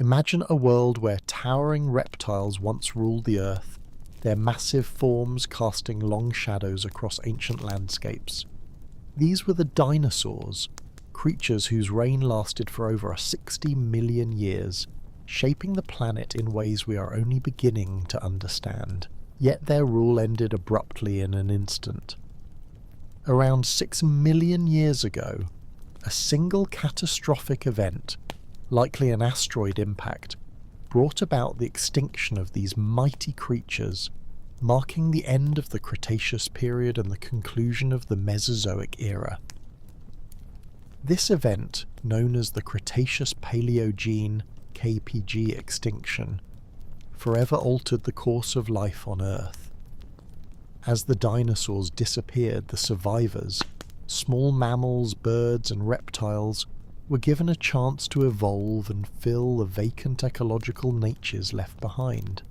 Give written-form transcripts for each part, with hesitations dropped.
Imagine a world where towering reptiles once ruled the earth, their massive forms casting long shadows across ancient landscapes. These were the dinosaurs, creatures whose reign lasted for over 60 million years, shaping the planet in ways we are only beginning to understand. Yet their rule ended abruptly in an instant. Around 6 million years ago, a single catastrophic event, likely an asteroid impact, brought about the extinction of these mighty creatures, marking the end of the Cretaceous period and the conclusion of the Mesozoic era. This event, known as the Cretaceous-Paleogene (KPG) extinction, forever altered the course of life on Earth. As the dinosaurs disappeared, the survivors, small mammals, birds and reptiles, were given a chance to evolve and fill the vacant ecological niches left behind.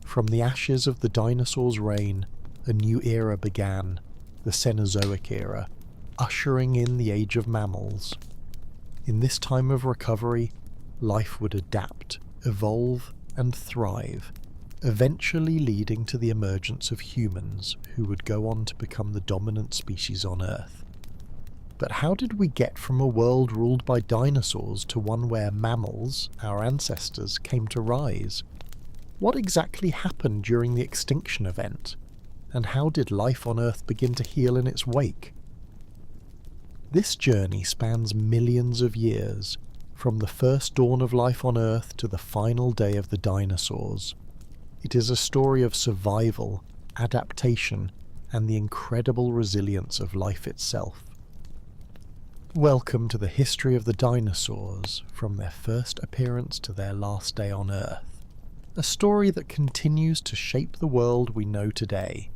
From the ashes of the dinosaurs' reign, a new era began, the Cenozoic era, ushering in the age of mammals. In this time of recovery, life would adapt, evolve, and thrive, eventually leading to the emergence of humans who would go on to become the dominant species on Earth. But how did we get from a world ruled by dinosaurs to one where mammals, our ancestors, came to rise? What exactly happened during the extinction event? And how did life on Earth begin to heal in its wake? This journey spans millions of years, from the first dawn of life on Earth to the final day of the dinosaurs. It is a story of survival, adaptation, and the incredible resilience of life itself. Welcome to the history of the dinosaurs, from their first appearance to their last day on Earth. A story that continues to shape the world we know today.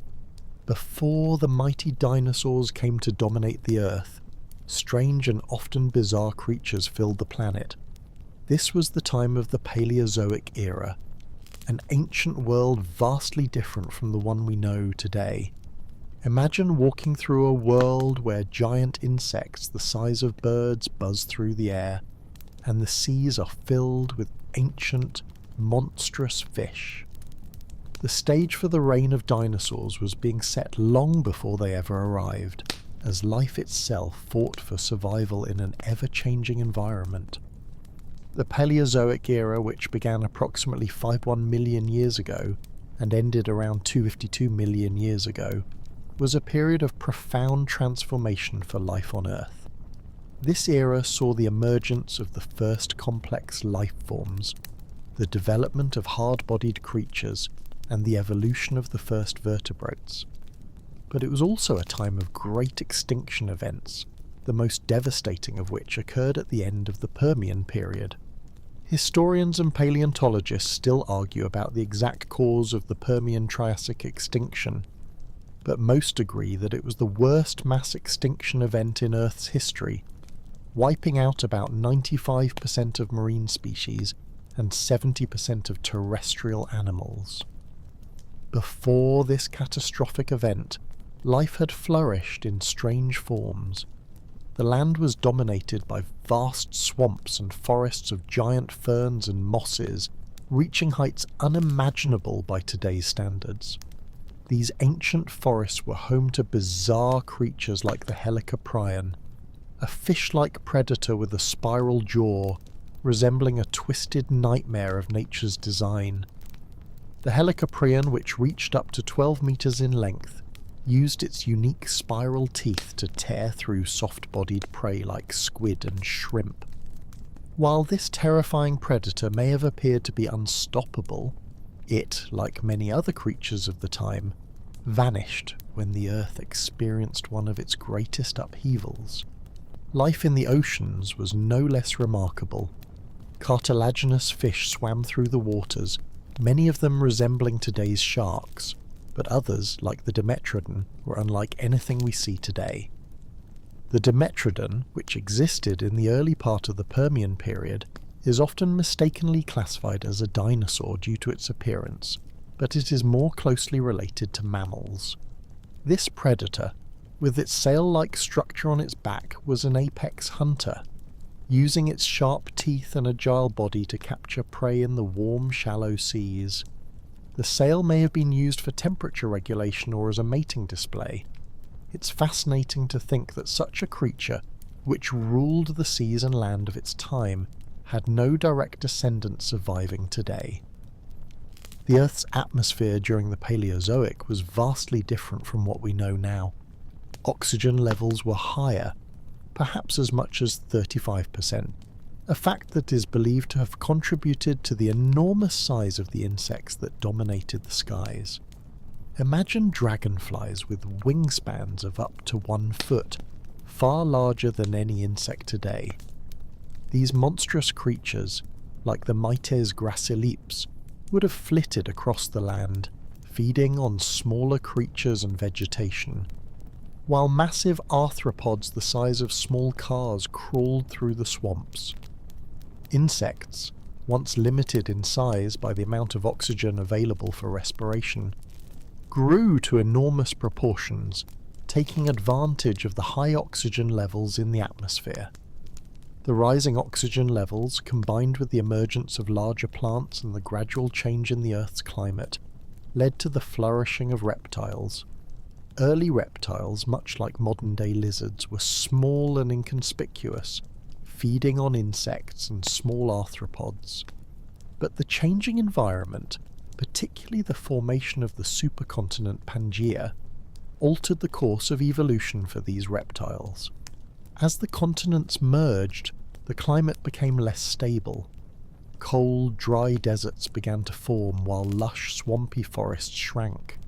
Before the mighty dinosaurs came to dominate the Earth, strange and often bizarre creatures filled the planet. This was the time of the Paleozoic era, an ancient world vastly different from the one we know today. Imagine walking through a world where giant insects the size of birds buzz through the air, and the seas are filled with ancient, monstrous fish. The stage for the reign of dinosaurs was being set long before they ever arrived, as life itself fought for survival in an ever-changing environment. The Paleozoic era, which began approximately 51 million years ago and ended around 252 million years ago, was a period of profound transformation for life on Earth. This era saw the emergence of the first complex life forms, the development of hard-bodied creatures, and the evolution of the first vertebrates. But it was also a time of great extinction events, the most devastating of which occurred at the end of the Permian period. Historians and paleontologists still argue about the exact cause of the Permian-Triassic extinction, but most agree that it was the worst mass extinction event in Earth's history, wiping out about 95% of marine species and 70% of terrestrial animals. Before this catastrophic event, life had flourished in strange forms. The land was dominated by vast swamps and forests of giant ferns and mosses, reaching heights unimaginable by today's standards. These ancient forests were home to bizarre creatures like the helicoprion, a fish-like predator with a spiral jaw, resembling a twisted nightmare of nature's design. The helicoprion, which reached up to 12 meters in length, used its unique spiral teeth to tear through soft-bodied prey like squid and shrimp. While this terrifying predator may have appeared to be unstoppable, it, like many other creatures of the time, vanished when the Earth experienced one of its greatest upheavals. Life in the oceans was no less remarkable. Cartilaginous fish swam through the waters, many of them resembling today's sharks, but others, like the Dimetrodon, were unlike anything we see today. The Dimetrodon, which existed in the early part of the Permian period, is often mistakenly classified as a dinosaur due to its appearance, but it is more closely related to mammals. This predator, with its sail-like structure on its back, was an apex hunter. using its sharp teeth and agile body to capture prey in the warm, shallow seas. The sail may have been used for temperature regulation or as a mating display. It's fascinating to think that such a creature, which ruled the seas and land of its time, had no direct descendants surviving today. The Earth's atmosphere during the Paleozoic was vastly different from what we know now. Oxygen levels were higher, perhaps as much as 35%, a fact that is believed to have contributed to the enormous size of the insects that dominated the skies. Imagine dragonflies with wingspans of up to 1 foot, far larger than any insect today. These monstrous creatures, like the Mites gracilis, would have flitted across the land, feeding on smaller creatures and vegetation, while massive arthropods the size of small cars crawled through the swamps. Insects, once limited in size by the amount of oxygen available for respiration, grew to enormous proportions, taking advantage of the high oxygen levels in the atmosphere. The rising oxygen levels, combined with the emergence of larger plants and the gradual change in the Earth's climate, led to the flourishing of reptiles. Early reptiles, much like modern-day lizards, were small and inconspicuous, feeding on insects and small arthropods. But the changing environment, particularly the formation of the supercontinent Pangaea, altered the course of evolution for these reptiles. As the continents merged, the climate became less stable. Cold, dry deserts began to form while lush, swampy forests shrank.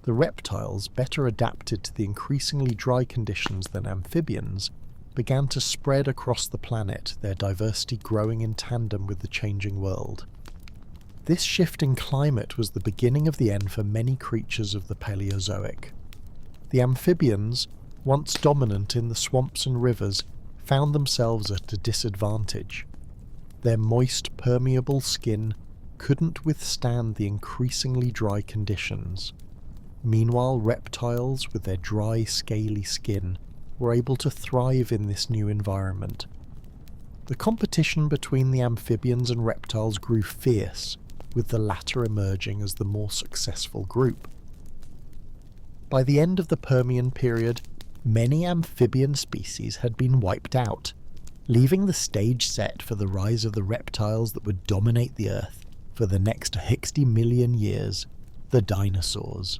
The reptiles, better adapted to the increasingly dry conditions than amphibians, began to spread across the planet, their diversity growing in tandem with the changing world. This shift in climate was the beginning of the end for many creatures of the Paleozoic. The amphibians, once dominant in the swamps and rivers, found themselves at a disadvantage. Their moist, permeable skin couldn't withstand the increasingly dry conditions. Meanwhile, reptiles, with their dry, scaly skin, were able to thrive in this new environment. The competition between the amphibians and reptiles grew fierce, with the latter emerging as the more successful group. By the end of the Permian period, many amphibian species had been wiped out, leaving the stage set for the rise of the reptiles that would dominate the Earth for the next 60 million years, the dinosaurs.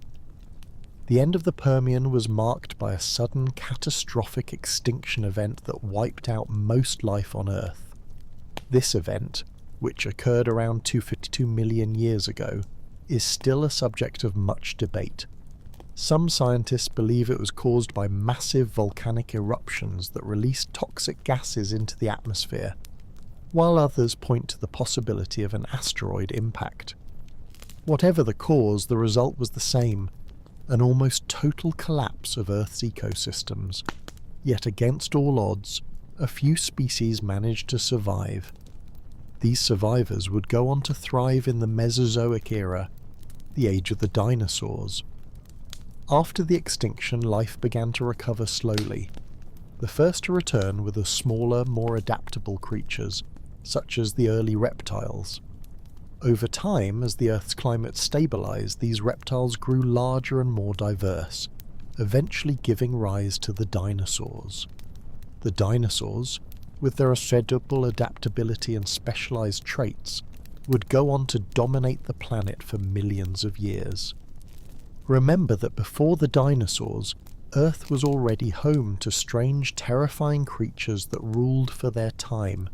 The end of the Permian was marked by a sudden catastrophic extinction event that wiped out most life on Earth. This event, which occurred around 252 million years ago, is still a subject of much debate. Some scientists believe it was caused by massive volcanic eruptions that released toxic gases into the atmosphere, while others point to the possibility of an asteroid impact. Whatever the cause, the result was the same: an almost total collapse of Earth's ecosystems. Yet against all odds, a few species managed to survive. These survivors would go on to thrive in the Mesozoic era, the age of the dinosaurs. After the extinction, life began to recover slowly. The first to return were the smaller, more adaptable creatures, such as the early reptiles. Over time, as the Earth's climate stabilized, these reptiles grew larger and more diverse, eventually giving rise to the dinosaurs. The dinosaurs, with their incredible adaptability and specialized traits, would go on to dominate the planet for millions of years. Remember that before the dinosaurs, Earth was already home to strange, terrifying creatures that ruled for their time.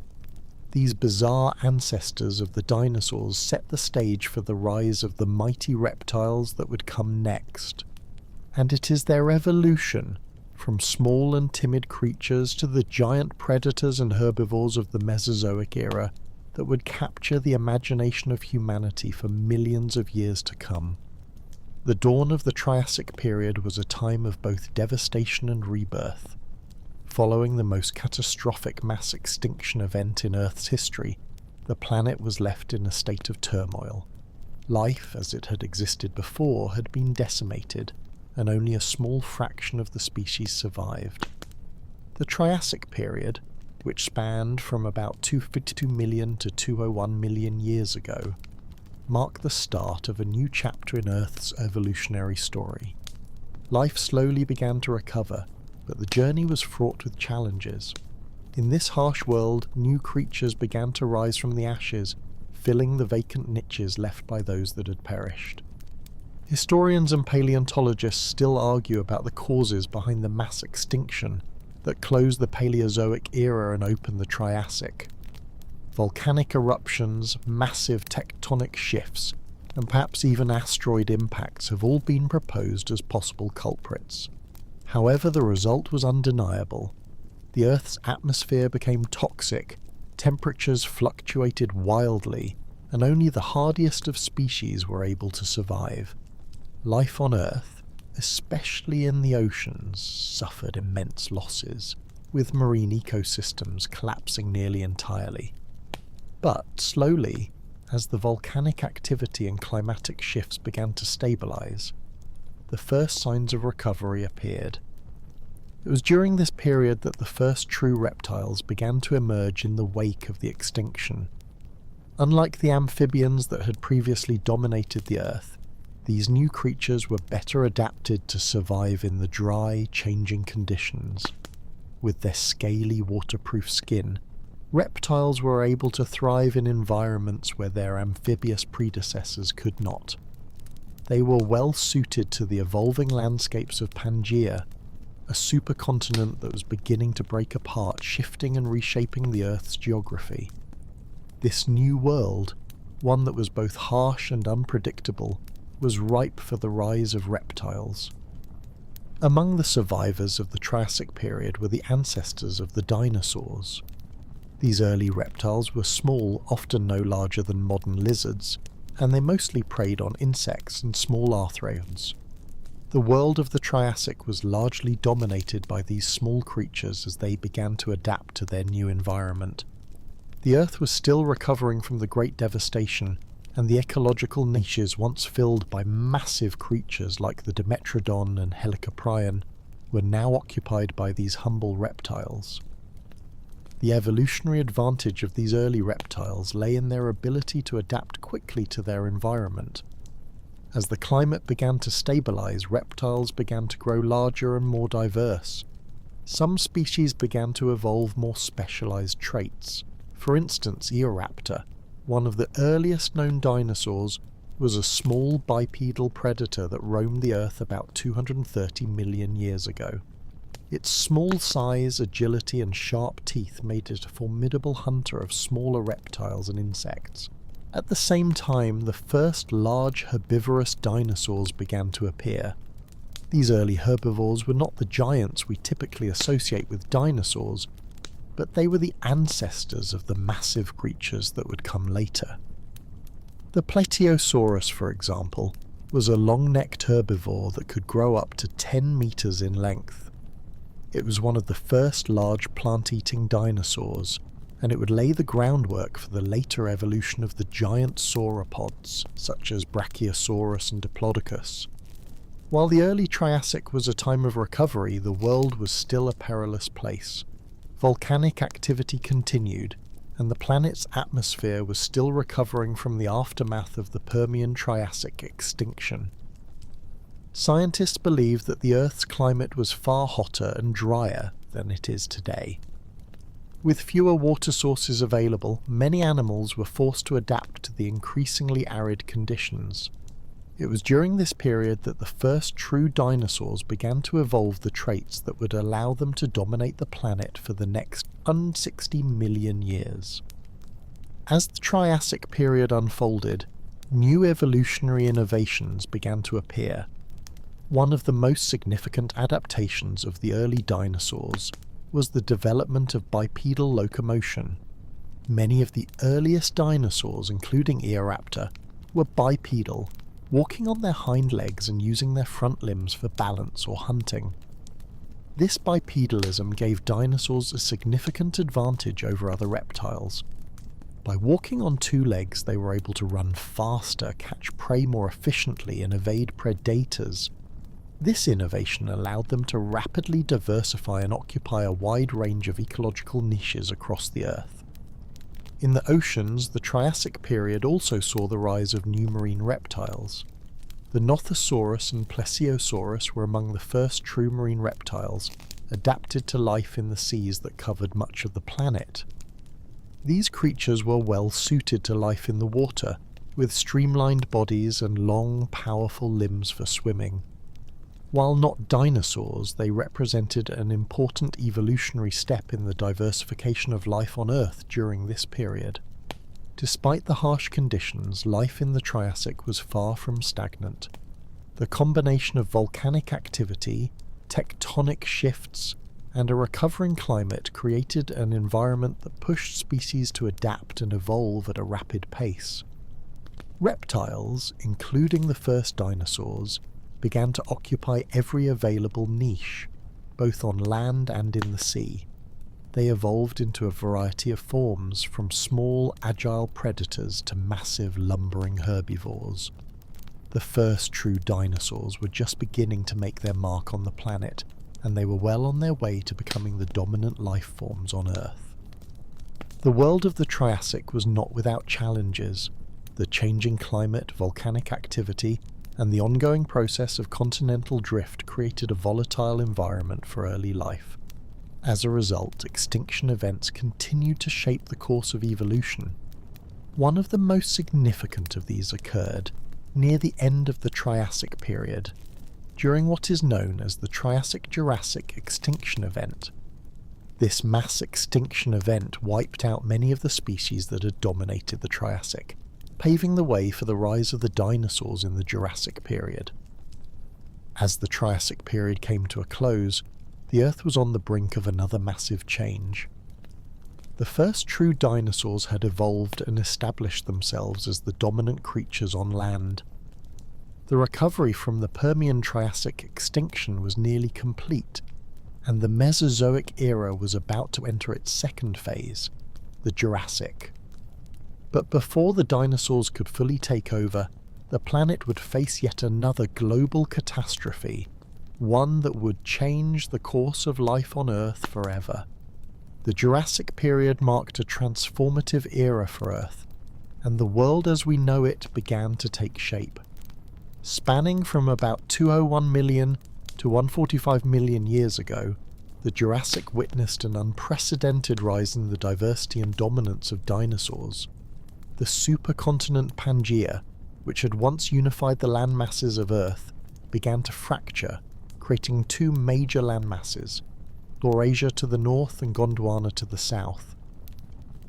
These bizarre ancestors of the dinosaurs set the stage for the rise of the mighty reptiles that would come next. And it is their evolution, from small and timid creatures to the giant predators and herbivores of the Mesozoic era, that would capture the imagination of humanity for millions of years to come. The dawn of the Triassic period was a time of both devastation and rebirth. Following the most catastrophic mass extinction event in Earth's history, the planet was left in a state of turmoil. Life, as it had existed before, had been decimated, and only a small fraction of the species survived. The Triassic period, which spanned from about 252 million to 201 million years ago, mark the start of a new chapter in Earth's evolutionary story. Life slowly began to recover, but the journey was fraught with challenges. In this harsh world, new creatures began to rise from the ashes, filling the vacant niches left by those that had perished. Historians and paleontologists still argue about the causes behind the mass extinction that closed the Paleozoic era and opened the Triassic. Volcanic eruptions, massive tectonic shifts, and perhaps even asteroid impacts have all been proposed as possible culprits. However, the result was undeniable. The Earth's atmosphere became toxic, temperatures fluctuated wildly, and only the hardiest of species were able to survive. Life on Earth, especially in the oceans, suffered immense losses, with marine ecosystems collapsing nearly entirely. But slowly, as the volcanic activity and climatic shifts began to stabilize, the first signs of recovery appeared. It was during this period that the first true reptiles began to emerge in the wake of the extinction. Unlike the amphibians that had previously dominated the Earth, these new creatures were better adapted to survive in the dry, changing conditions. With their scaly, waterproof skin, reptiles were able to thrive in environments where their amphibious predecessors could not. They were well suited to the evolving landscapes of Pangaea, a supercontinent that was beginning to break apart, shifting and reshaping the Earth's geography. This new world, one that was both harsh and unpredictable, was ripe for the rise of reptiles. Among the survivors of the Triassic period were the ancestors of the dinosaurs. These early reptiles were small, often no larger than modern lizards, and they mostly preyed on insects and small arthropods. The world of the Triassic was largely dominated by these small creatures as they began to adapt to their new environment. The Earth was still recovering from the Great Devastation, and the ecological niches once filled by massive creatures like the Dimetrodon and Helicoprion were now occupied by these humble reptiles. The evolutionary advantage of these early reptiles lay in their ability to adapt quickly to their environment. As the climate began to stabilize, reptiles began to grow larger and more diverse. Some species began to evolve more specialized traits. For instance, Eoraptor, one of the earliest known dinosaurs, was a small bipedal predator that roamed the Earth about 230 million years ago. Its small size, agility, and sharp teeth made it a formidable hunter of smaller reptiles and insects. At the same time, the first large herbivorous dinosaurs began to appear. These early herbivores were not the giants we typically associate with dinosaurs, but they were the ancestors of the massive creatures that would come later. The Plateosaurus, for example, was a long-necked herbivore that could grow up to 10 meters in length. It was one of the first large plant-eating dinosaurs, and it would lay the groundwork for the later evolution of the giant sauropods, such as Brachiosaurus and Diplodocus. While the early Triassic was a time of recovery, the world was still a perilous place. Volcanic activity continued, and the planet's atmosphere was still recovering from the aftermath of the Permian-Triassic extinction. Scientists believed that the Earth's climate was far hotter and drier than it is today. With fewer water sources available, many animals were forced to adapt to the increasingly arid conditions. It was during this period that the first true dinosaurs began to evolve the traits that would allow them to dominate the planet for the next 160 million years. As the Triassic period unfolded, new evolutionary innovations began to appear. One of the most significant adaptations of the early dinosaurs was the development of bipedal locomotion. Many of the earliest dinosaurs, including Eoraptor, were bipedal, walking on their hind legs and using their front limbs for balance or hunting. This bipedalism gave dinosaurs a significant advantage over other reptiles. By walking on two legs, they were able to run faster, catch prey more efficiently, and evade predators. This innovation allowed them to rapidly diversify and occupy a wide range of ecological niches across the Earth. In the oceans, the Triassic period also saw the rise of new marine reptiles. The Nothosaurus and Plesiosaurus were among the first true marine reptiles adapted to life in the seas that covered much of the planet. These creatures were well suited to life in the water, with streamlined bodies and long, powerful limbs for swimming. While not dinosaurs, they represented an important evolutionary step in the diversification of life on Earth during this period. Despite the harsh conditions, life in the Triassic was far from stagnant. The combination of volcanic activity, tectonic shifts, and a recovering climate created an environment that pushed species to adapt and evolve at a rapid pace. Reptiles, including the first dinosaurs, began to occupy every available niche, both on land and in the sea. They evolved into a variety of forms, from small, agile predators to massive, lumbering herbivores. The first true dinosaurs were just beginning to make their mark on the planet, and they were well on their way to becoming the dominant life forms on Earth. The world of the Triassic was not without challenges. The changing climate, volcanic activity, and the ongoing process of continental drift created a volatile environment for early life. As a result, extinction events continued to shape the course of evolution. One of the most significant of these occurred near the end of the Triassic period, during what is known as the Triassic-Jurassic extinction event. This mass extinction event wiped out many of the species that had dominated the Triassic, paving the way for the rise of the dinosaurs in the Jurassic period. As the Triassic period came to a close, the Earth was on the brink of another massive change. The first true dinosaurs had evolved and established themselves as the dominant creatures on land. The recovery from the Permian-Triassic extinction was nearly complete, and the Mesozoic era was about to enter its second phase, the Jurassic. But before the dinosaurs could fully take over, the planet would face yet another global catastrophe, one that would change the course of life on Earth forever. The Jurassic period marked a transformative era for Earth, and the world as we know it began to take shape. Spanning from about 201 million to 145 million years ago, the Jurassic witnessed an unprecedented rise in the diversity and dominance of dinosaurs. The supercontinent Pangaea, which had once unified the landmasses of Earth, began to fracture, creating two major landmasses, Laurasia to the north and Gondwana to the south.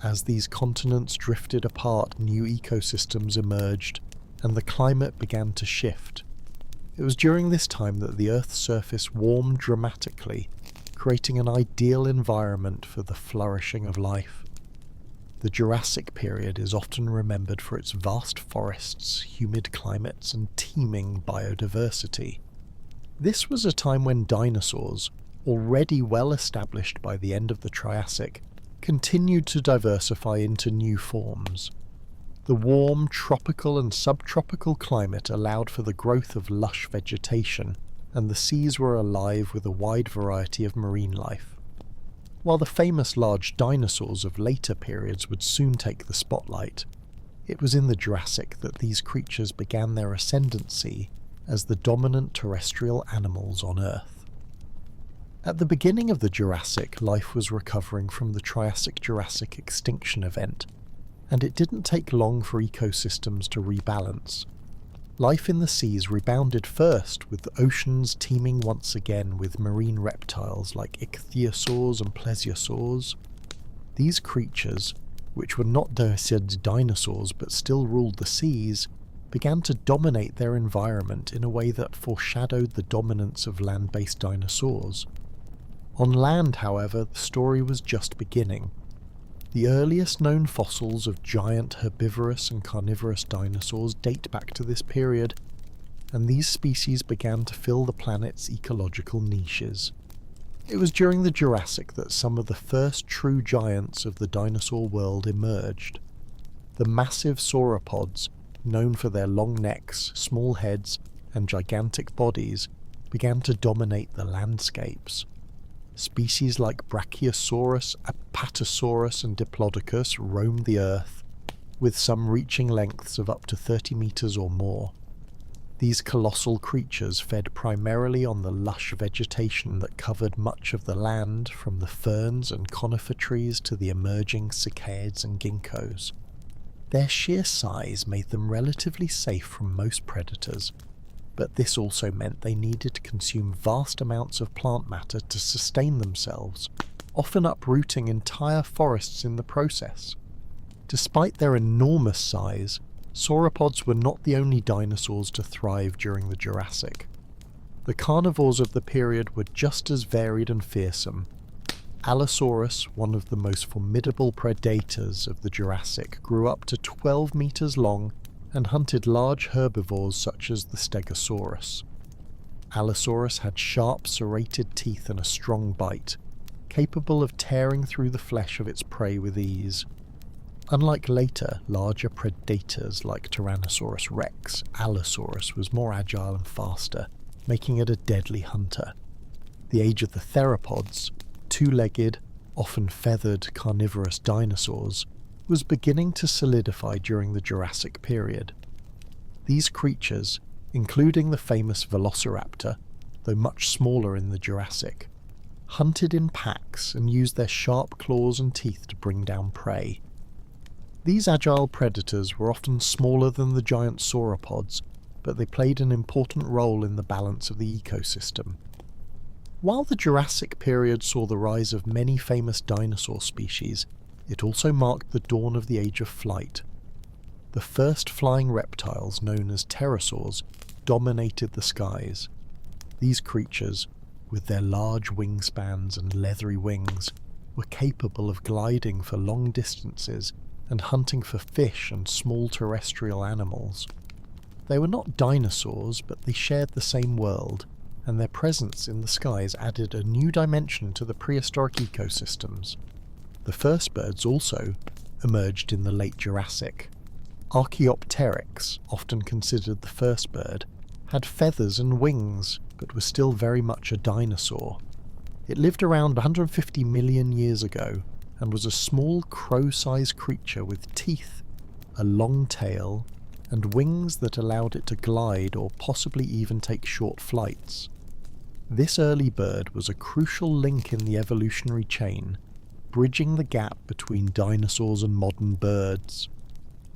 As these continents drifted apart, new ecosystems emerged, and the climate began to shift. It was during this time that the Earth's surface warmed dramatically, creating an ideal environment for the flourishing of life. The Jurassic period is often remembered for its vast forests, humid climates, and teeming biodiversity. This was a time when dinosaurs, already well established by the end of the Triassic, continued to diversify into new forms. The warm tropical and subtropical climate allowed for the growth of lush vegetation, and the seas were alive with a wide variety of marine life. While the famous large dinosaurs of later periods would soon take the spotlight, it was in the Jurassic that these creatures began their ascendancy as the dominant terrestrial animals on Earth. At the beginning of the Jurassic, life was recovering from the Triassic-Jurassic extinction event, and it didn't take long for ecosystems to rebalance. Life in the seas rebounded first, with the oceans teeming once again with marine reptiles like ichthyosaurs and plesiosaurs. These creatures, which were not dinosaurs but still ruled the seas, began to dominate their environment in a way that foreshadowed the dominance of land-based dinosaurs. On land, however, the story was just beginning. The earliest known fossils of giant herbivorous and carnivorous dinosaurs date back to this period, and these species began to fill the planet's ecological niches. It was during the Jurassic that some of the first true giants of the dinosaur world emerged. The massive sauropods, known for their long necks, small heads, and gigantic bodies, began to dominate the landscapes. Species like Brachiosaurus, Apatosaurus and Diplodocus roamed the earth, with some reaching lengths of up to 30 meters or more. These colossal creatures fed primarily on the lush vegetation that covered much of the land, from the ferns and conifer trees to the emerging cycads and ginkgos. Their sheer size made them relatively safe from most predators, but this also meant they needed to consume vast amounts of plant matter to sustain themselves, often uprooting entire forests in the process. Despite their enormous size, sauropods were not the only dinosaurs to thrive during the Jurassic. The carnivores of the period were just as varied and fearsome. Allosaurus, one of the most formidable predators of the Jurassic, grew up to 12 meters long and hunted large herbivores such as the Stegosaurus. Allosaurus had sharp, serrated teeth and a strong bite, capable of tearing through the flesh of its prey with ease. Unlike later, larger predators like Tyrannosaurus rex, Allosaurus was more agile and faster, making it a deadly hunter. The age of the theropods, two-legged, often feathered carnivorous dinosaurs, was beginning to solidify during the Jurassic period. These creatures, including the famous Velociraptor, though much smaller in the Jurassic, hunted in packs and used their sharp claws and teeth to bring down prey. These agile predators were often smaller than the giant sauropods, but they played an important role in the balance of the ecosystem. While the Jurassic period saw the rise of many famous dinosaur species, it also marked the dawn of the age of flight. The first flying reptiles, known as pterosaurs, dominated the skies. These creatures, with their large wingspans and leathery wings, were capable of gliding for long distances and hunting for fish and small terrestrial animals. They were not dinosaurs, but they shared the same world, and their presence in the skies added a new dimension to the prehistoric ecosystems. The first birds also emerged in the late Jurassic. Archaeopteryx, often considered the first bird, had feathers and wings, but was still very much a dinosaur. It lived around 150 million years ago, and was a small crow-sized creature with teeth, a long tail, and wings that allowed it to glide or possibly even take short flights. This early bird was a crucial link in the evolutionary chain, bridging the gap between dinosaurs and modern birds.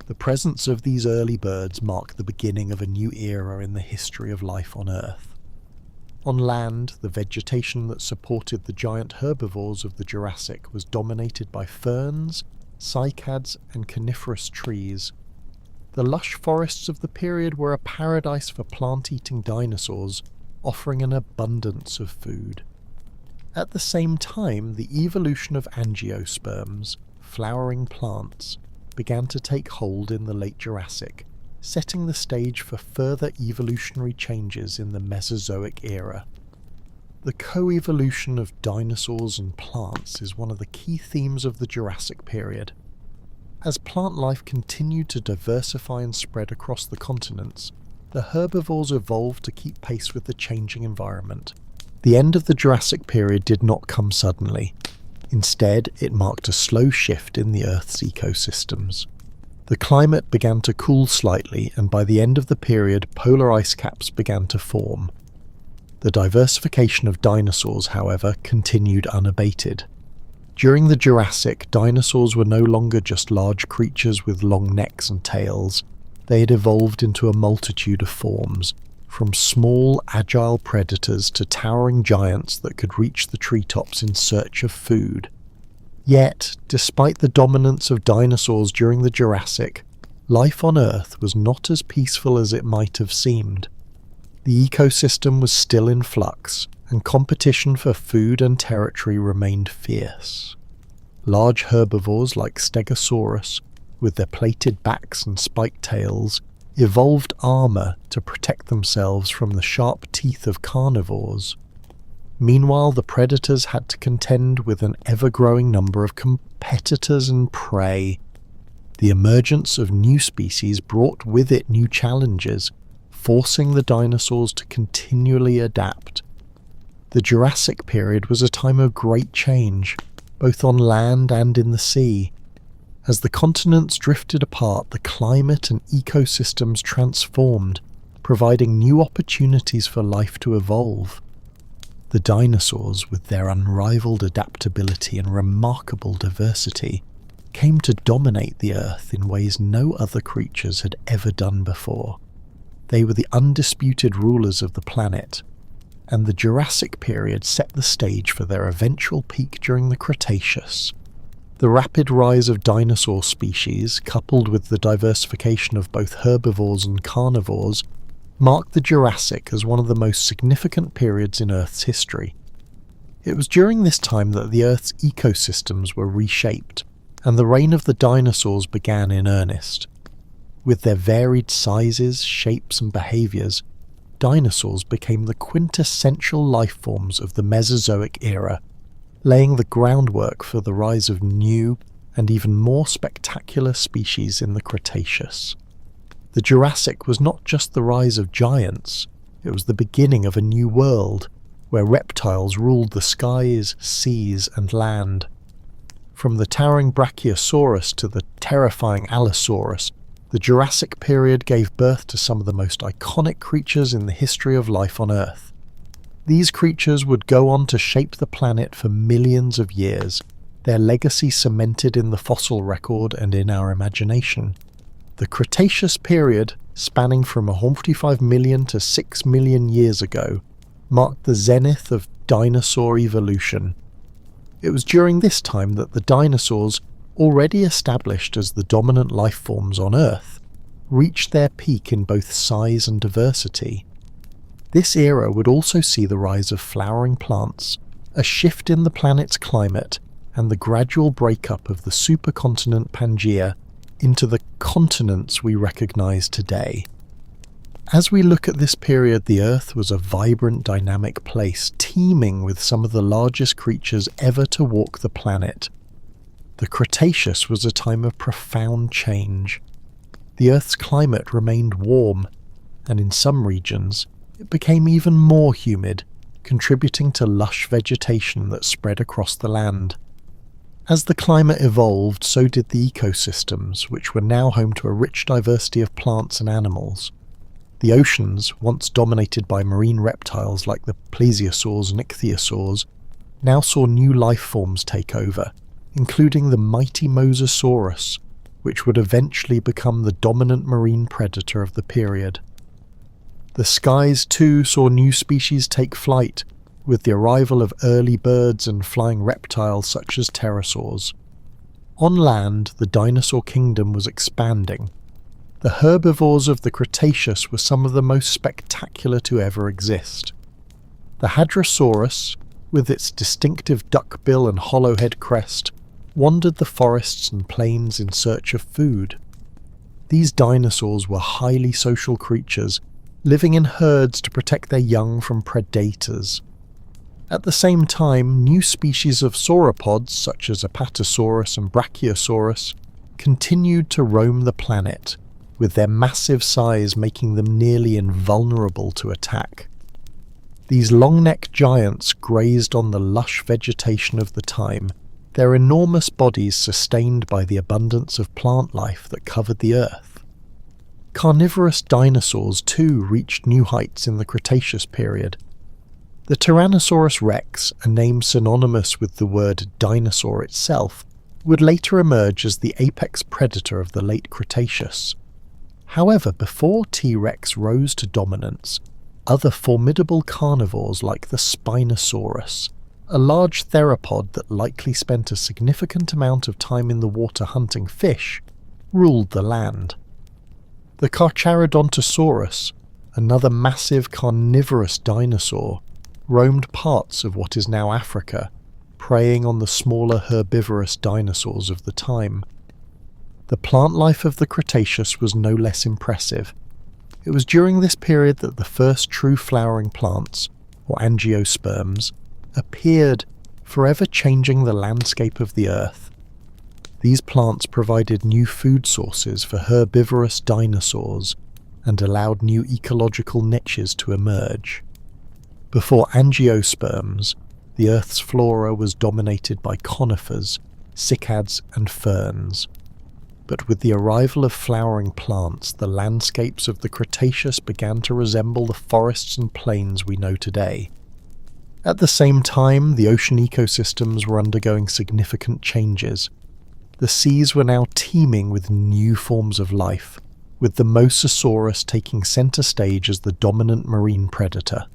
The presence of these early birds marked the beginning of a new era in the history of life on Earth. On land, the vegetation that supported the giant herbivores of the Jurassic was dominated by ferns, cycads, and coniferous trees. The lush forests of the period were a paradise for plant-eating dinosaurs, offering an abundance of food. At the same time, the evolution of angiosperms, flowering plants, began to take hold in the late Jurassic, setting the stage for further evolutionary changes in the Mesozoic era. The co-evolution of dinosaurs and plants is one of the key themes of the Jurassic period. As plant life continued to diversify and spread across the continents, the herbivores evolved to keep pace with the changing environment. The end of the Jurassic period did not come suddenly. Instead, it marked a slow shift in the Earth's ecosystems. The climate began to cool slightly, and by the end of the period, polar ice caps began to form. The diversification of dinosaurs, however, continued unabated. During the Jurassic, dinosaurs were no longer just large creatures with long necks and tails. They had evolved into a multitude of forms, from small, agile predators to towering giants that could reach the treetops in search of food. Yet, despite the dominance of dinosaurs during the Jurassic, life on Earth was not as peaceful as it might have seemed. The ecosystem was still in flux, and competition for food and territory remained fierce. Large herbivores like Stegosaurus, with their plated backs and spiked tails, evolved armor to protect themselves from the sharp teeth of carnivores. Meanwhile, the predators had to contend with an ever-growing number of competitors and prey. The emergence of new species brought with it new challenges, forcing the dinosaurs to continually adapt. The Jurassic period was a time of great change, both on land and in the sea. As the continents drifted apart, the climate and ecosystems transformed, providing new opportunities for life to evolve. The dinosaurs, with their unrivaled adaptability and remarkable diversity, came to dominate the Earth in ways no other creatures had ever done before. They were the undisputed rulers of the planet, and the Jurassic period set the stage for their eventual peak during the Cretaceous. The rapid rise of dinosaur species, coupled with the diversification of both herbivores and carnivores, marked the Jurassic as one of the most significant periods in Earth's history. It was during this time that the Earth's ecosystems were reshaped, and the reign of the dinosaurs began in earnest. With their varied sizes, shapes, and behaviours, dinosaurs became the quintessential life forms of the Mesozoic era, laying the groundwork for the rise of new and even more spectacular species in the Cretaceous. The Jurassic was not just the rise of giants, it was the beginning of a new world, where reptiles ruled the skies, seas, and land. From the towering Brachiosaurus to the terrifying Allosaurus, the Jurassic period gave birth to some of the most iconic creatures in the history of life on Earth. These creatures would go on to shape the planet for millions of years, their legacy cemented in the fossil record and in our imagination. The Cretaceous period, spanning from 45 million to 6 million years ago, marked the zenith of dinosaur evolution. It was during this time that the dinosaurs, already established as the dominant life forms on Earth, reached their peak in both size and diversity. This era would also see the rise of flowering plants, a shift in the planet's climate, and the gradual breakup of the supercontinent Pangaea into the continents we recognise today. As we look at this period, the Earth was a vibrant, dynamic place, teeming with some of the largest creatures ever to walk the planet. The Cretaceous was a time of profound change. The Earth's climate remained warm, and in some regions, it became even more humid, contributing to lush vegetation that spread across the land. As the climate evolved, so did the ecosystems, which were now home to a rich diversity of plants and animals. The oceans, once dominated by marine reptiles like the plesiosaurs and ichthyosaurs, now saw new life forms take over, including the mighty Mosasaurus, which would eventually become the dominant marine predator of the period. The skies too saw new species take flight, with the arrival of early birds and flying reptiles such as pterosaurs. On land, the dinosaur kingdom was expanding. The herbivores of the Cretaceous were some of the most spectacular to ever exist. The Hadrosaurus, with its distinctive duck bill and hollow head crest, wandered the forests and plains in search of food. These dinosaurs were highly social creatures, living in herds to protect their young from predators. At the same time, new species of sauropods, such as Apatosaurus and Brachiosaurus, continued to roam the planet, with their massive size making them nearly invulnerable to attack. These long-necked giants grazed on the lush vegetation of the time, their enormous bodies sustained by the abundance of plant life that covered the Earth. Carnivorous dinosaurs too reached new heights in the Cretaceous period. The Tyrannosaurus rex, a name synonymous with the word dinosaur itself, would later emerge as the apex predator of the late Cretaceous. However, before T-Rex rose to dominance, other formidable carnivores like the Spinosaurus, a large theropod that likely spent a significant amount of time in the water hunting fish, ruled the land. The Carcharodontosaurus, another massive carnivorous dinosaur, roamed parts of what is now Africa, preying on the smaller herbivorous dinosaurs of the time. The plant life of the Cretaceous was no less impressive. It was during this period that the first true flowering plants, or angiosperms, appeared, forever changing the landscape of the Earth. These plants provided new food sources for herbivorous dinosaurs, and allowed new ecological niches to emerge. Before angiosperms, the Earth's flora was dominated by conifers, cycads and ferns. But with the arrival of flowering plants, the landscapes of the Cretaceous began to resemble the forests and plains we know today. At the same time, the ocean ecosystems were undergoing significant changes. The seas were now teeming with new forms of life, with the Mosasaurus taking centre stage as the dominant marine predator.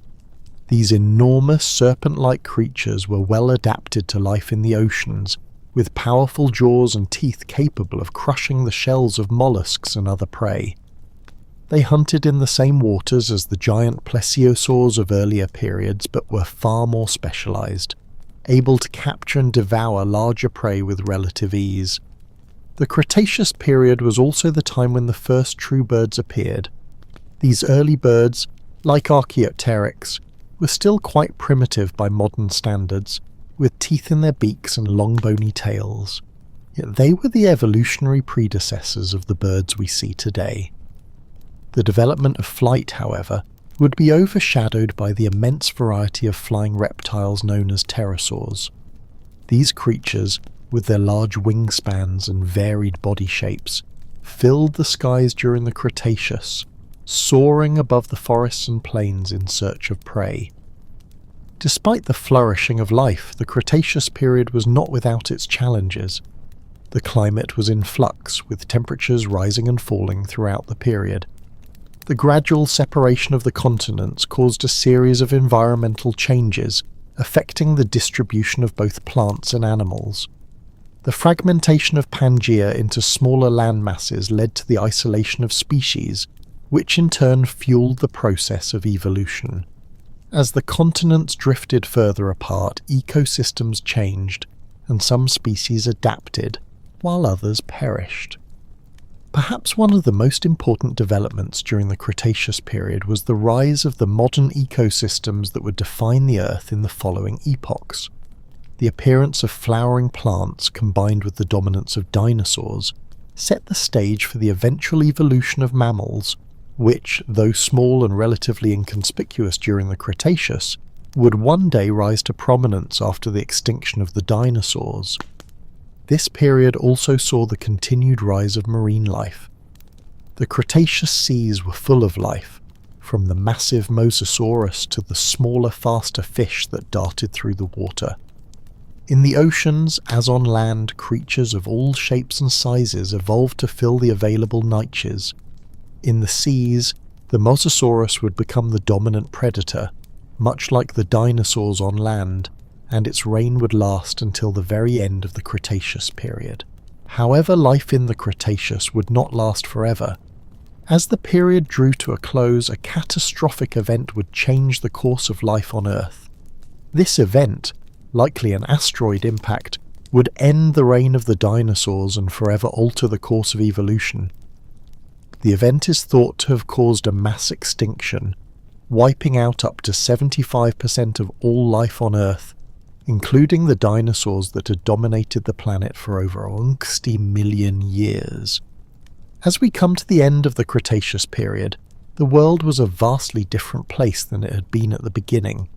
These enormous serpent-like creatures were well adapted to life in the oceans, with powerful jaws and teeth capable of crushing the shells of mollusks and other prey. They hunted in the same waters as the giant plesiosaurs of earlier periods, but were far more specialized, able to capture and devour larger prey with relative ease. The Cretaceous period was also the time when the first true birds appeared. These early birds, like Archaeopteryx, were still quite primitive by modern standards, with teeth in their beaks and long bony tails. Yet they were the evolutionary predecessors of the birds we see today. The development of flight, however, would be overshadowed by the immense variety of flying reptiles known as pterosaurs. These creatures, with their large wingspans and varied body shapes, filled the skies during the Cretaceous, soaring above the forests and plains in search of prey. Despite the flourishing of life, the Cretaceous period was not without its challenges. The climate was in flux, with temperatures rising and falling throughout the period. The gradual separation of the continents caused a series of environmental changes, affecting the distribution of both plants and animals. The fragmentation of Pangaea into smaller landmasses led to the isolation of species, which in turn fueled the process of evolution. As the continents drifted further apart, ecosystems changed, and some species adapted, while others perished. Perhaps one of the most important developments during the Cretaceous period was the rise of the modern ecosystems that would define the Earth in the following epochs. The appearance of flowering plants combined with the dominance of dinosaurs set the stage for the eventual evolution of mammals, which, though small and relatively inconspicuous during the Cretaceous, would one day rise to prominence after the extinction of the dinosaurs. This period also saw the continued rise of marine life. The Cretaceous seas were full of life, from the massive Mosasaurus to the smaller, faster fish that darted through the water. In the oceans, as on land, creatures of all shapes and sizes evolved to fill the available niches. In the seas, the Mosasaurus would become the dominant predator, much like the dinosaurs on land, and its reign would last until the very end of the Cretaceous period. However, life in the Cretaceous would not last forever. As the period drew to a close, a catastrophic event would change the course of life on Earth. This event, likely an asteroid impact, would end the reign of the dinosaurs and forever alter the course of evolution. The event is thought to have caused a mass extinction, wiping out up to 75% of all life on Earth, including the dinosaurs that had dominated the planet for over 60 million years. As we come to the end of the Cretaceous period, the world was a vastly different place than it had been at the beginning.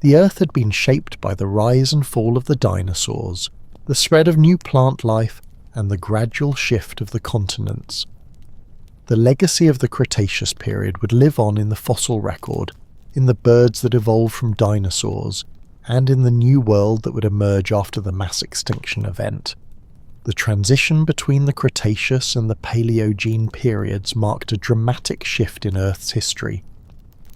The Earth had been shaped by the rise and fall of the dinosaurs, the spread of new plant life, and the gradual shift of the continents. The legacy of the Cretaceous period would live on in the fossil record, in the birds that evolved from dinosaurs, and in the new world that would emerge after the mass extinction event. The transition between the Cretaceous and the Paleogene periods marked a dramatic shift in Earth's history.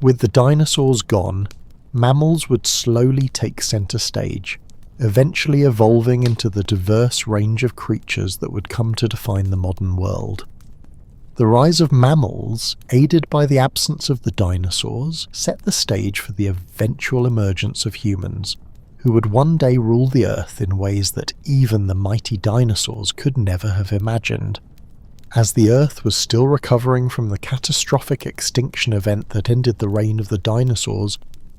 With the dinosaurs gone, mammals would slowly take centre stage, eventually evolving into the diverse range of creatures that would come to define the modern world. The rise of mammals, aided by the absence of the dinosaurs, set the stage for the eventual emergence of humans, who would one day rule the Earth in ways that even the mighty dinosaurs could never have imagined. As the Earth was still recovering from the catastrophic extinction event that ended the reign of the dinosaurs,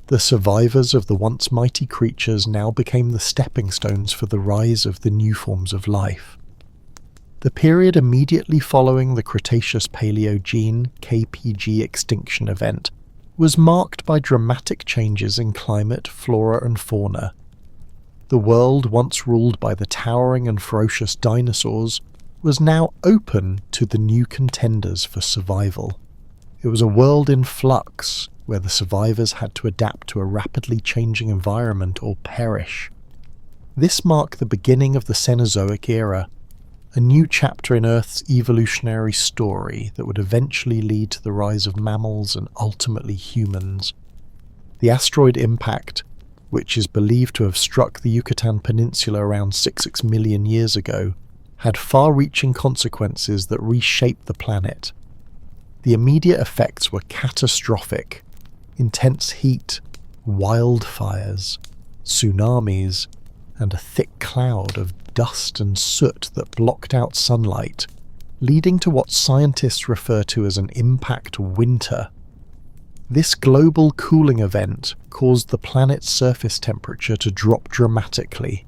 the survivors of the once mighty creatures now became the stepping stones for the rise of the new forms of life. The period immediately following the Cretaceous-Paleogene (KPG) extinction event was marked by dramatic changes in climate, flora and fauna. The world once ruled by the towering and ferocious dinosaurs was now open to the new contenders for survival. It was a world in flux, where the survivors had to adapt to a rapidly changing environment or perish. This marked the beginning of the Cenozoic era, a new chapter in Earth's evolutionary story that would eventually lead to the rise of mammals and ultimately humans. The asteroid impact, which is believed to have struck the Yucatan Peninsula around 6 million years ago, had far-reaching consequences that reshaped the planet. The immediate effects were catastrophic: intense heat, wildfires, tsunamis, and a thick cloud of dust and soot that blocked out sunlight, leading to what scientists refer to as an impact winter. This global cooling event caused the planet's surface temperature to drop dramatically,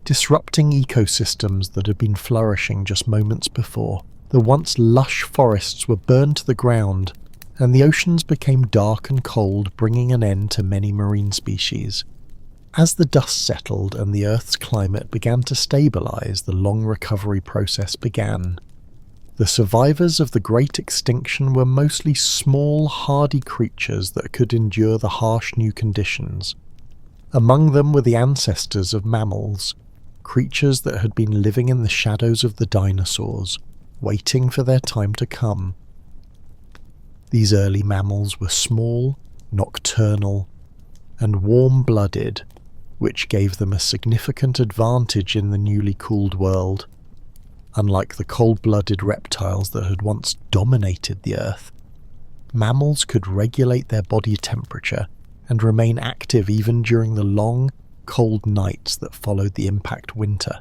disrupting ecosystems that had been flourishing just moments before. The once lush forests were burned to the ground, and the oceans became dark and cold, bringing an end to many marine species. As the dust settled and the Earth's climate began to stabilize, the long recovery process began. The survivors of the Great Extinction were mostly small, hardy creatures that could endure the harsh new conditions. Among them were the ancestors of mammals, creatures that had been living in the shadows of the dinosaurs, waiting for their time to come. These early mammals were small, nocturnal, and warm-blooded, which gave them a significant advantage in the newly cooled world. Unlike the cold-blooded reptiles that had once dominated the Earth, mammals could regulate their body temperature and remain active even during the long, cold nights that followed the impact winter.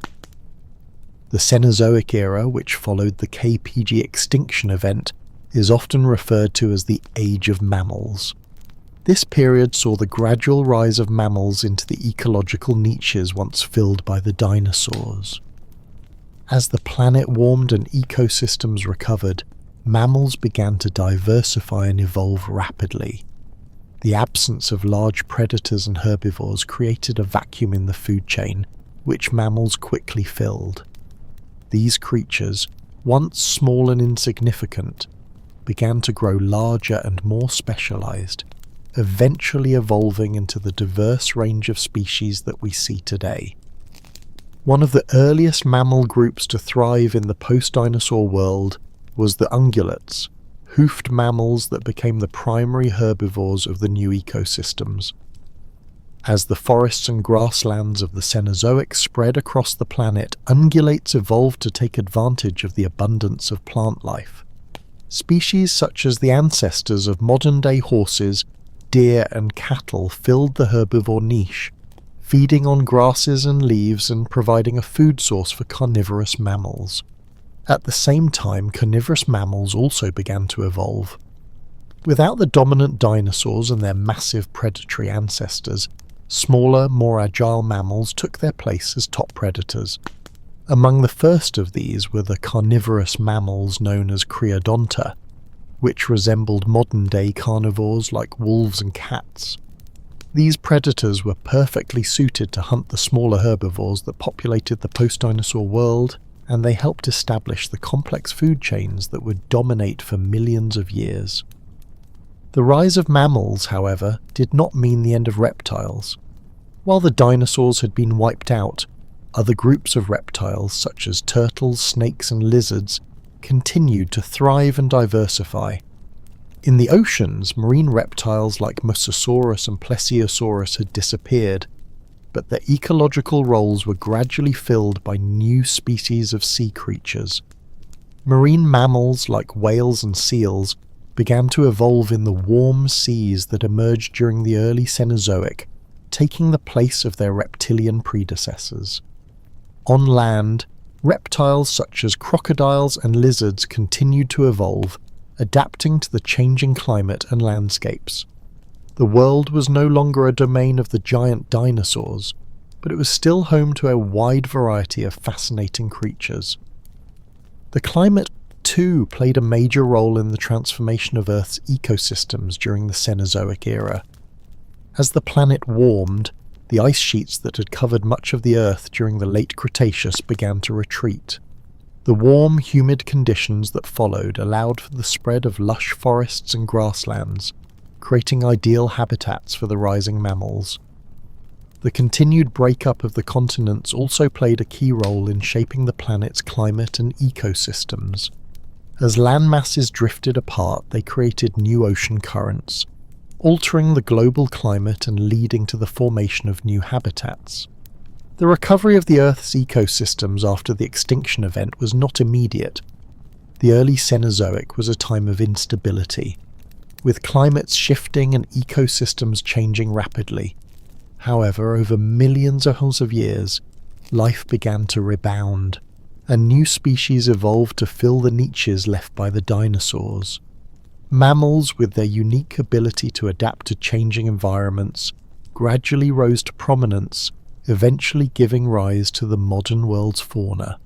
The Cenozoic era, which followed the KPG extinction event, is often referred to as the Age of Mammals. This period saw the gradual rise of mammals into the ecological niches once filled by the dinosaurs. As the planet warmed and ecosystems recovered, mammals began to diversify and evolve rapidly. The absence of large predators and herbivores created a vacuum in the food chain, which mammals quickly filled. These creatures, once small and insignificant, began to grow larger and more specialized, eventually evolving into the diverse range of species that we see today. One of the earliest mammal groups to thrive in the post-dinosaur world was the ungulates, hoofed mammals that became the primary herbivores of the new ecosystems. As the forests and grasslands of the Cenozoic spread across the planet, ungulates evolved to take advantage of the abundance of plant life. Species such as the ancestors of modern-day horses, deer and cattle filled the herbivore niche, feeding on grasses and leaves and providing a food source for carnivorous mammals. At the same time, carnivorous mammals also began to evolve. Without the dominant dinosaurs and their massive predatory ancestors, smaller, more agile mammals took their place as top predators. Among the first of these were the carnivorous mammals known as Creodonta, which resembled modern-day carnivores like wolves and cats. These predators were perfectly suited to hunt the smaller herbivores that populated the post-dinosaur world, and they helped establish the complex food chains that would dominate for millions of years. The rise of mammals, however, did not mean the end of reptiles. While the dinosaurs had been wiped out, other groups of reptiles such as turtles, snakes and lizards continued to thrive and diversify. In the oceans, marine reptiles like Mosasaurus and Plesiosaurus had disappeared, but their ecological roles were gradually filled by new species of sea creatures. Marine mammals like whales and seals began to evolve in the warm seas that emerged during the early Cenozoic, taking the place of their reptilian predecessors. On land, reptiles such as crocodiles and lizards continued to evolve, adapting to the changing climate and landscapes. The world was no longer a domain of the giant dinosaurs, but it was still home to a wide variety of fascinating creatures. The climate, too, played a major role in the transformation of Earth's ecosystems during the Cenozoic era. As the planet warmed, the ice sheets that had covered much of the Earth during the late Cretaceous began to retreat. The warm, humid conditions that followed allowed for the spread of lush forests and grasslands, creating ideal habitats for the rising mammals. The continued breakup of the continents also played a key role in shaping the planet's climate and ecosystems. As land masses drifted apart, they created new ocean currents, altering the global climate and leading to the formation of new habitats. The recovery of the Earth's ecosystems after the extinction event was not immediate. The early Cenozoic was a time of instability, with climates shifting and ecosystems changing rapidly. However, over millions of years, life began to rebound, and new species evolved to fill the niches left by the dinosaurs. Mammals, with their unique ability to adapt to changing environments, gradually rose to prominence, eventually giving rise to the modern world's fauna.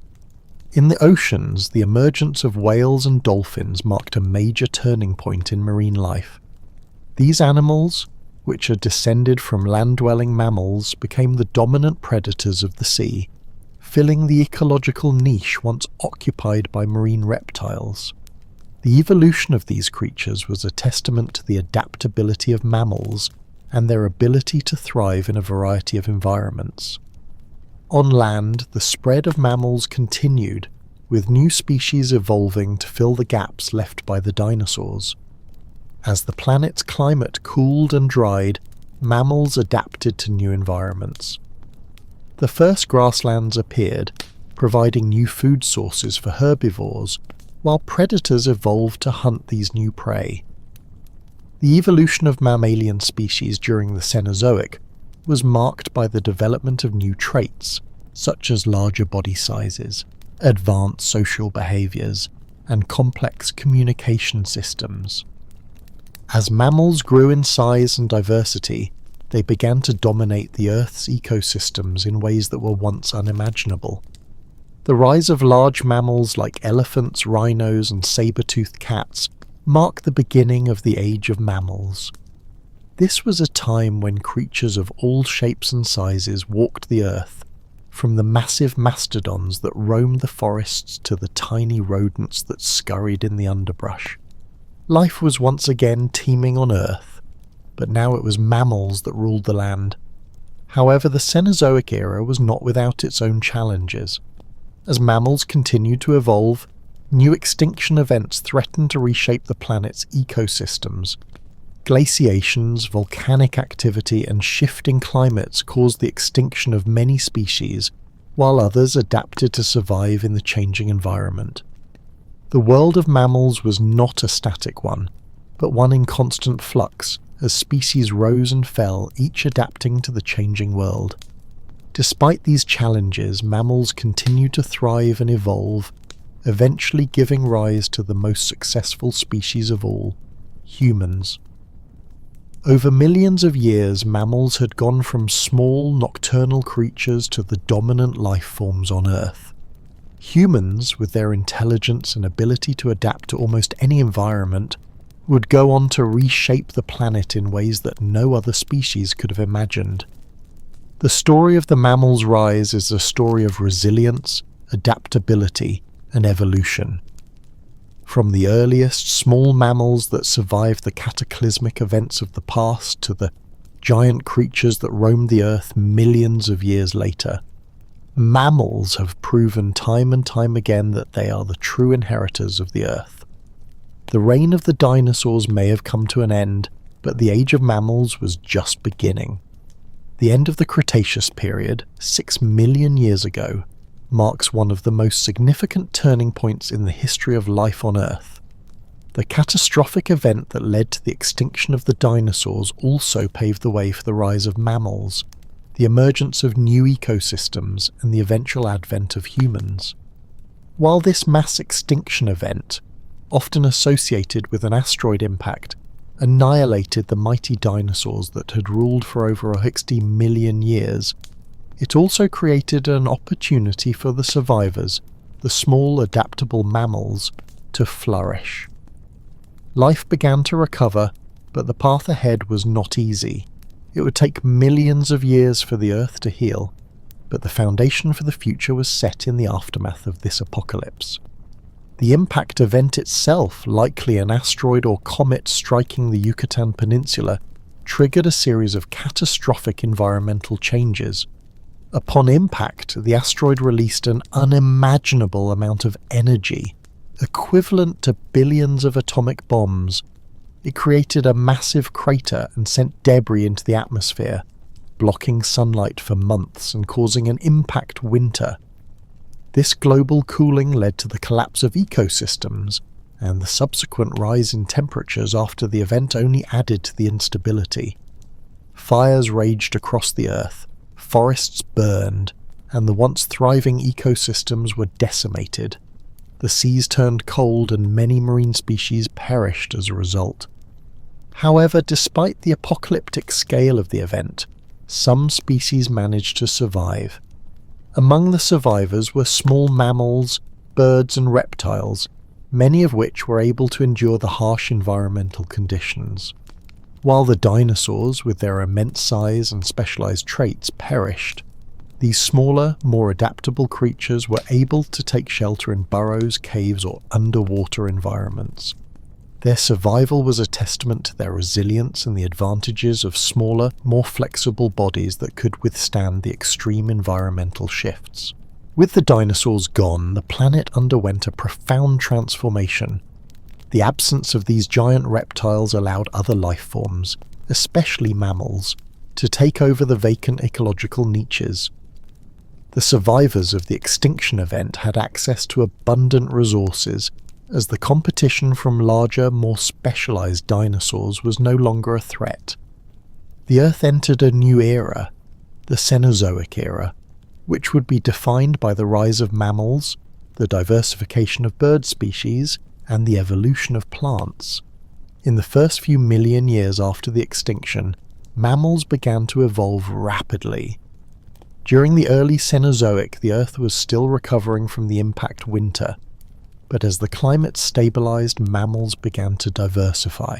In the oceans, the emergence of whales and dolphins marked a major turning point in marine life. These animals, which are descended from land-dwelling mammals, became the dominant predators of the sea, filling the ecological niche once occupied by marine reptiles. The evolution of these creatures was a testament to the adaptability of mammals and their ability to thrive in a variety of environments. On land, the spread of mammals continued, with new species evolving to fill the gaps left by the dinosaurs. As the planet's climate cooled and dried, mammals adapted to new environments. The first grasslands appeared, providing new food sources for herbivores, while predators evolved to hunt these new prey. The evolution of mammalian species during the Cenozoic was marked by the development of new traits, such as larger body sizes, advanced social behaviors, and complex communication systems. As mammals grew in size and diversity, they began to dominate the Earth's ecosystems in ways that were once unimaginable. The rise of large mammals like elephants, rhinos, and saber-toothed cats marked the beginning of the Age of Mammals. This was a time when creatures of all shapes and sizes walked the Earth, from the massive mastodons that roamed the forests to the tiny rodents that scurried in the underbrush. Life was once again teeming on Earth, but now it was mammals that ruled the land. However, the Cenozoic era was not without its own challenges. As mammals continued to evolve, new extinction events threatened to reshape the planet's ecosystems. Glaciations, volcanic activity, and shifting climates caused the extinction of many species, while others adapted to survive in the changing environment. The world of mammals was not a static one, but one in constant flux, as species rose and fell, each adapting to the changing world. Despite these challenges, mammals continued to thrive and evolve, eventually giving rise to the most successful species of all, humans. Over millions of years, mammals had gone from small, nocturnal creatures to the dominant life forms on Earth. Humans, with their intelligence and ability to adapt to almost any environment, would go on to reshape the planet in ways that no other species could have imagined. The story of the mammal's rise is a story of resilience, adaptability, and evolution. From the earliest small mammals that survived the cataclysmic events of the past to the giant creatures that roamed the Earth millions of years later, mammals have proven time and time again that they are the true inheritors of the Earth. The reign of the dinosaurs may have come to an end, but the Age of Mammals was just beginning. The end of the Cretaceous period, 6 million years ago, marks one of the most significant turning points in the history of life on Earth. The catastrophic event that led to the extinction of the dinosaurs also paved the way for the rise of mammals, the emergence of new ecosystems, and the eventual advent of humans. While this mass extinction event, often associated with an asteroid impact, annihilated the mighty dinosaurs that had ruled for over 60 million years, it also created an opportunity for the survivors the small adaptable mammals, to flourish. Life began to recover, but the path ahead was not easy. It would take millions of years for the Earth to heal, but the foundation for the future was set in the aftermath of this apocalypse. The impact event itself, likely an asteroid or comet striking the Yucatan Peninsula, triggered a series of catastrophic environmental changes. Upon impact, the asteroid released an unimaginable amount of energy, equivalent to billions of atomic bombs. It created a massive crater and sent debris into the atmosphere, blocking sunlight for months and causing an impact winter. This global cooling led to the collapse of ecosystems, and the subsequent rise in temperatures after the event only added to the instability. Fires raged across the Earth, forests burned, and the once thriving ecosystems were decimated. The seas turned cold and many marine species perished as a result. However, despite the apocalyptic scale of the event, some species managed to survive. Among the survivors were small mammals, birds and reptiles, many of which were able to endure the harsh environmental conditions. While the dinosaurs, with their immense size and specialized traits, perished, these smaller, more adaptable creatures were able to take shelter in burrows, caves, or underwater environments. Their survival was a testament to their resilience and the advantages of smaller, more flexible bodies that could withstand the extreme environmental shifts. With the dinosaurs gone, the planet underwent a profound transformation. The absence of these giant reptiles allowed other life forms, especially mammals, to take over the vacant ecological niches. The survivors of the extinction event had access to abundant resources, as the competition from larger, more specialized dinosaurs was no longer a threat. The Earth entered a new era, the Cenozoic era, which would be defined by the rise of mammals, the diversification of bird species, and the evolution of plants. In the first few million years after the extinction, mammals began to evolve rapidly. During the early Cenozoic, the Earth was still recovering from the impact winter, but as the climate stabilized, mammals began to diversify.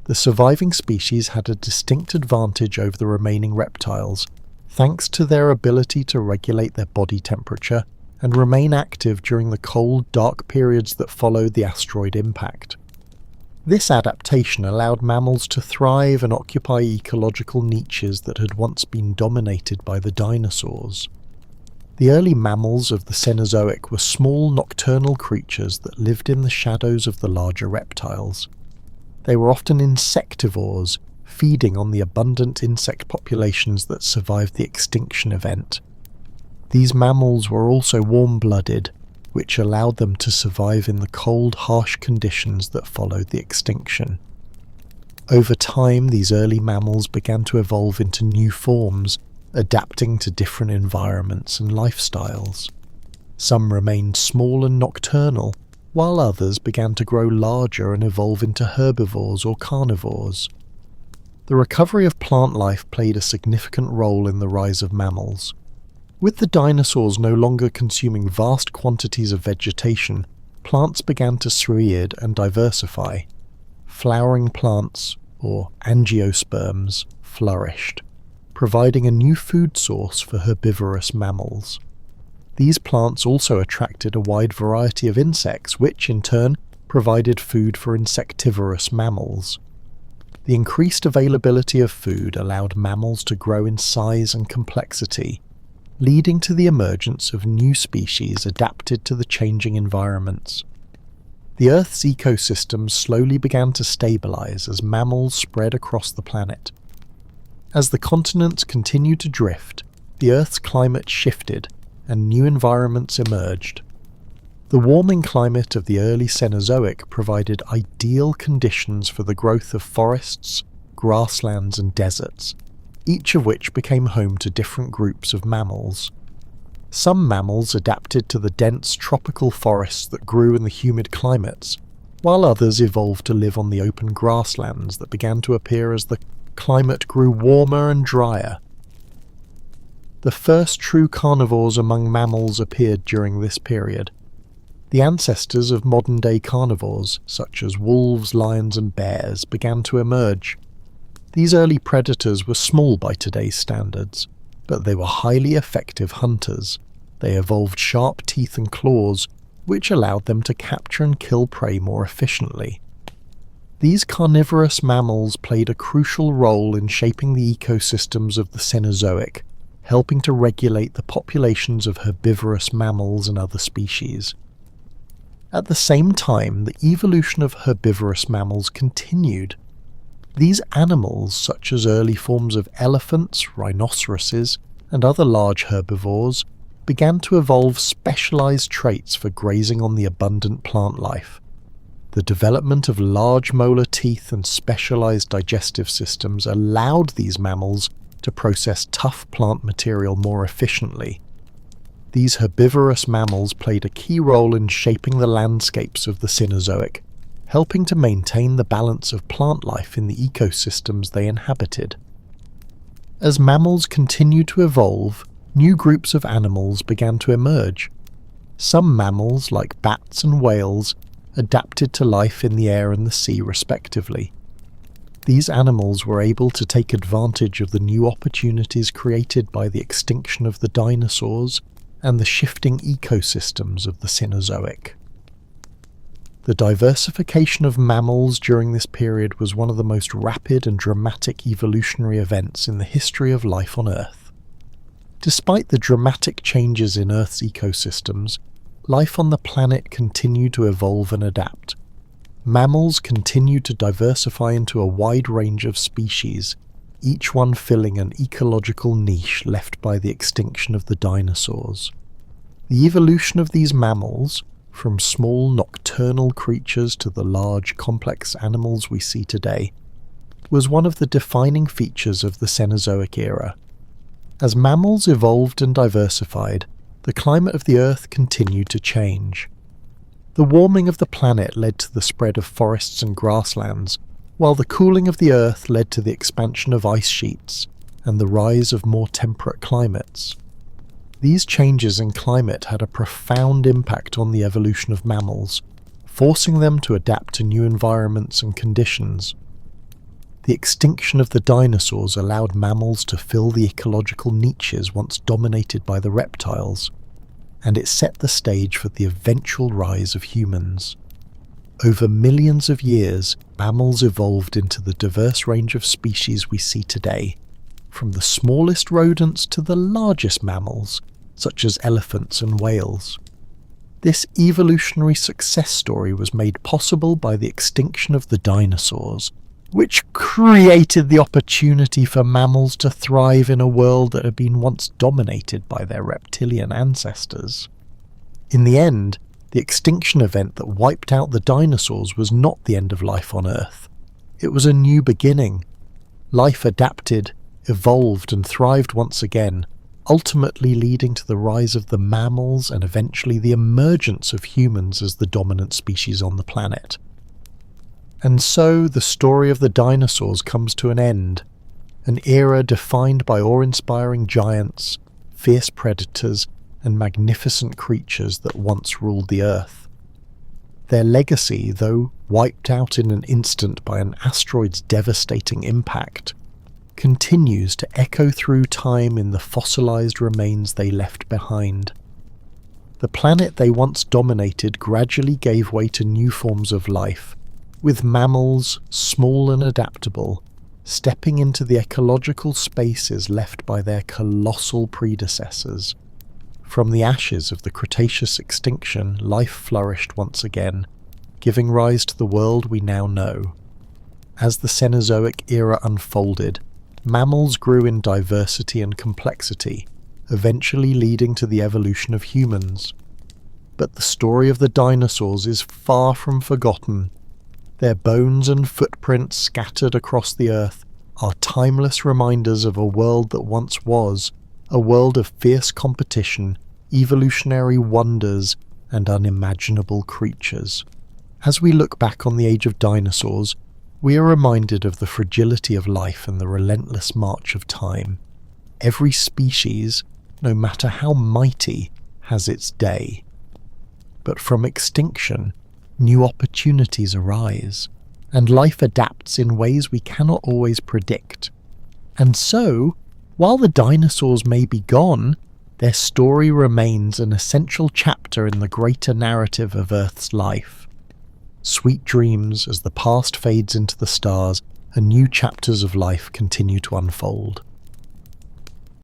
The surviving species had a distinct advantage over the remaining reptiles, thanks to their ability to regulate their body temperature and remain active during the cold, dark periods that followed the asteroid impact. This adaptation allowed mammals to thrive and occupy ecological niches that had once been dominated by the dinosaurs. The early mammals of the Cenozoic were small nocturnal creatures that lived in the shadows of the larger reptiles. They were often insectivores, feeding on the abundant insect populations that survived the extinction event. These mammals were also warm-blooded, which allowed them to survive in the cold, harsh conditions that followed the extinction. Over time, these early mammals began to evolve into new forms, adapting to different environments and lifestyles. Some remained small and nocturnal, while others began to grow larger and evolve into herbivores or carnivores. The recovery of plant life played a significant role in the rise of mammals. With the dinosaurs no longer consuming vast quantities of vegetation, plants began to spread and diversify. Flowering plants, or angiosperms, flourished, providing a new food source for herbivorous mammals. These plants also attracted a wide variety of insects, which in turn provided food for insectivorous mammals. The increased availability of food allowed mammals to grow in size and complexity, leading to the emergence of new species adapted to the changing environments. The Earth's ecosystems slowly began to stabilize as mammals spread across the planet. As the continents continued to drift, the Earth's climate shifted and new environments emerged. The warming climate of the early Cenozoic provided ideal conditions for the growth of forests, grasslands and deserts, each of which became home to different groups of mammals. Some mammals adapted to the dense tropical forests that grew in the humid climates, while others evolved to live on the open grasslands that began to appear as the climate grew warmer and drier. The first true carnivores among mammals appeared during this period. The ancestors of modern-day carnivores, such as wolves, lions and bears, began to emerge. These early predators were small by today's standards, but they were highly effective hunters. They evolved sharp teeth and claws, which allowed them to capture and kill prey more efficiently. These carnivorous mammals played a crucial role in shaping the ecosystems of the Cenozoic, helping to regulate the populations of herbivorous mammals and other species. At the same time, the evolution of herbivorous mammals continued. These animals, such as early forms of elephants, rhinoceroses, and other large herbivores, began to evolve specialized traits for grazing on the abundant plant life. The development of large molar teeth and specialized digestive systems allowed these mammals to process tough plant material more efficiently. These herbivorous mammals played a key role in shaping the landscapes of the Cenozoic, helping to maintain the balance of plant life in the ecosystems they inhabited. As mammals continued to evolve, new groups of animals began to emerge. Some mammals, like bats and whales, adapted to life in the air and the sea respectively. These animals were able to take advantage of the new opportunities created by the extinction of the dinosaurs and the shifting ecosystems of the Cenozoic. The diversification of mammals during this period was one of the most rapid and dramatic evolutionary events in the history of life on Earth. Despite the dramatic changes in Earth's ecosystems, life on the planet continued to evolve and adapt. Mammals continued to diversify into a wide range of species, each one filling an ecological niche left by the extinction of the dinosaurs. The evolution of these mammals, from small nocturnal creatures to the large, complex animals we see today, was one of the defining features of the Cenozoic era. As mammals evolved and diversified, the climate of the Earth continued to change. The warming of the planet led to the spread of forests and grasslands, while the cooling of the Earth led to the expansion of ice sheets and the rise of more temperate climates. These changes in climate had a profound impact on the evolution of mammals, forcing them to adapt to new environments and conditions. The extinction of the dinosaurs allowed mammals to fill the ecological niches once dominated by the reptiles, and it set the stage for the eventual rise of humans. Over millions of years, mammals evolved into the diverse range of species we see today, from the smallest rodents to the largest mammals, such as elephants and whales. This evolutionary success story was made possible by the extinction of the dinosaurs, which created the opportunity for mammals to thrive in a world that had been once dominated by their reptilian ancestors. In the end, the extinction event that wiped out the dinosaurs was not the end of life on Earth. It was a new beginning. Life adapted, evolved and thrived once again, ultimately leading to the rise of the mammals and eventually the emergence of humans as the dominant species on the planet. And so the story of the dinosaurs comes to an end, an era defined by awe-inspiring giants, fierce predators, and magnificent creatures that once ruled the Earth. Their legacy, though wiped out in an instant by an asteroid's devastating impact, continues to echo through time in the fossilized remains they left behind. The planet they once dominated gradually gave way to new forms of life, with mammals, small and adaptable, stepping into the ecological spaces left by their colossal predecessors. From the ashes of the Cretaceous extinction, life flourished once again, giving rise to the world we now know. As the Cenozoic era unfolded, mammals grew in diversity and complexity, eventually leading to the evolution of humans. But the story of the dinosaurs is far from forgotten. Their bones and footprints scattered across the Earth are timeless reminders of a world that once was, a world of fierce competition, evolutionary wonders, and unimaginable creatures. As we look back on the age of dinosaurs, we are reminded of the fragility of life and the relentless march of time. Every species, no matter how mighty, has its day. But from extinction, new opportunities arise, and life adapts in ways we cannot always predict. And so, while the dinosaurs may be gone, their story remains an essential chapter in the greater narrative of Earth's life. Sweet dreams as the past fades into the stars and new chapters of life continue to unfold.